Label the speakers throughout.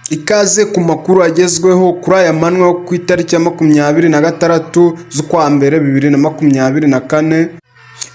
Speaker 1: Ikaze ku makuru agezweho kuri aya manwa ku itariki ya 26 z'ukwa mbere 2024.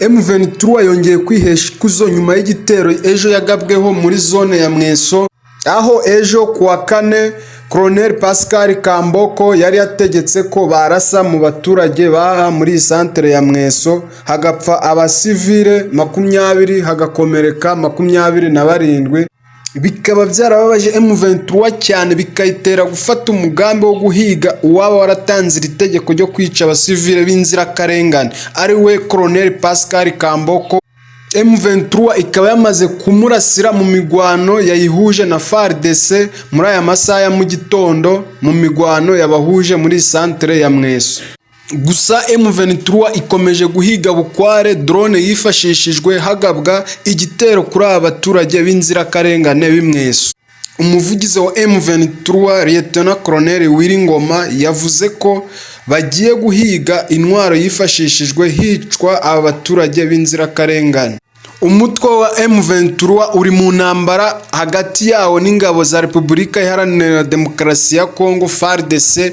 Speaker 1: M23 yongeye kwihesha ikuzo nyuma y'igitero ejo yagabweho muri zone ya Mweso, aho ejo kuwa kane Colonel Pascal Kamboko yari yategetse ko barasa mu baturage baha muri centre ya Mweso, hagapfa abasivile 20 hagakomereka 27. Bikaba byarababaje M23 cyane, bikayitera gufata umugambi wo guhiga uwaba waratanze itegeko ryo kwica abasivile b'inzirakarengane ari we Colonel Pascal Kamboko. M23 ikaba yamaze kumurasira mu migwano yayihuje na FARDC muri aya masaha ya mu gitondo, mu migwano yabahuje muri centre ya Mweso. Gusa M23 ikomeje guhiga bukware drone yifashishijwe hagabwa igitero kuri abaturage b'inzirakarengane b'Imweso. Umuvugizi wa M23 Lieutenant Colonel Wiringoma yavuze ko bagiye guhiga intwaro yifashishijwe hicwa abaturage b'inzirakarengane. Umutwe wa M23 uri mu ntambara hagati yawo n'ingabo za Repubulika Iharanira Demokarasi ya Kongo FARDC.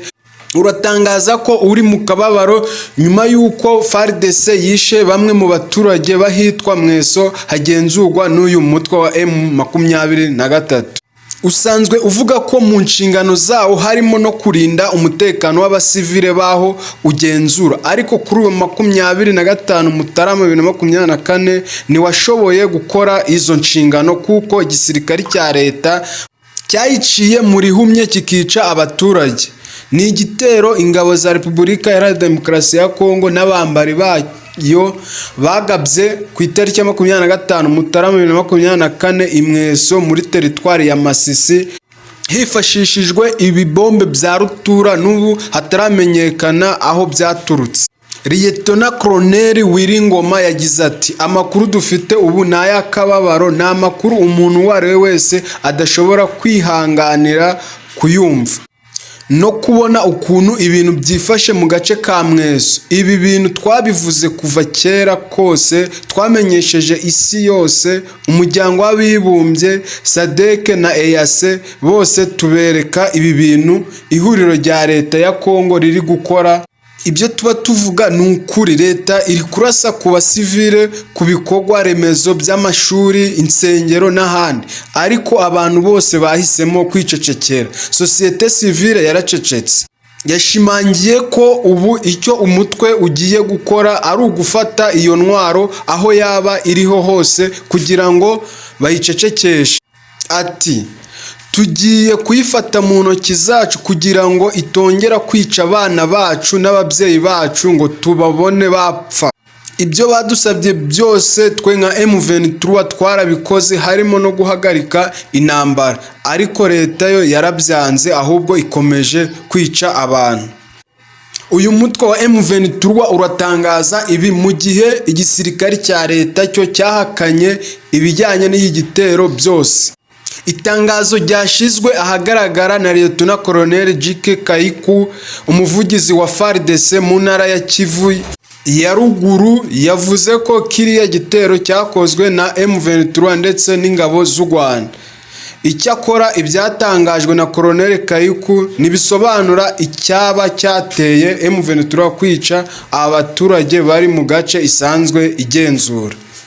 Speaker 1: Uratangaza ko uri mu kababaro nyuma y'uko FARDC yishe bamwe mu baturage bahitwa Mweso hagenzurwa n'uyu mutwe wa M23. Usanzwe uvuga ko mu nshingano zawo harimo no kurinda umutekano w'abasivile baho ugenzura, ariko kuri uwo 25 Mutarama 2024 niwashoboye gukora izo nshingano kuko igisirikari cya leta cyayiciye muri humye kikica abaturage. Ni igitero ingabo za Repubulika Iharanira Demokarasi ya Kongo n'abambari bayo bagabye ku itariki ya 25 Mutarama 2024 Imweso muri teritwari ya Masisi, hifashishijwe ibibombe bya rutura n'ubu hataramenyekana aho byaturutse. Lieutenant Colonel Wiringoma yagize ati amakuru dufite ubu n'ayakababaro, nta makuru umuntu wari wese adashobora kwihanganira kuyumva no kubona ukuntu ibintu byifashe mu gace ka Mweso. Ibi bintu twabivuze kuva kera kose, twamenyesheje isi yose, umuryango w'abibumbye, SADC na EAC, bose tubereka ibi bintu ihuriro rya leta ya Kongo riri gukora. Ibyo tuba tuvuga ni ukuri. Leta iri kurasa ku basivile, ku bikorwa remezo by'amashuri, insengero n'ahandi, ariko abantu bose bahisemo kwicecekera. Societe civile yaracecetse. Yashimangiye ko ubu icyo umutwe ugiye gukora ari ugufata iyo ntwaro aho yaba iriho hose kugira ngo bayicecekeshe. Ati tugiye kuyifata mu ntoki zacu kugira ngo itongera kwica abana bacu n'ababyeyi bacu ngo tubabone bapfa. Ibyo badusabye byose twe nka M23 twarabikoze, harimo no guhagarika intambara, ariko leta yo yarabyanze, ahubwo ikomeje kwica abantu. Uyu mutwe wa M23 uratangaza ibi mu gihe igisirikari cya leta cyo cyahakanye ibijyanye n'igitero byose. Itangazo ryashizwe ahagaragara na Lieutenant Colonel Jike Kaiku, umuvugizi wa FARDC mu ntara ya Kivu ya ruguru, yavuze ko kiriya gitero cyakozwe na M23 ndetse n'ingabo z'u Rwanda. Icyakora ibyatangajwe na Colonel Kaiku nibisobanura icyaba cyateye M23 kwica abaturage bari mu gace isanzwe igenzura.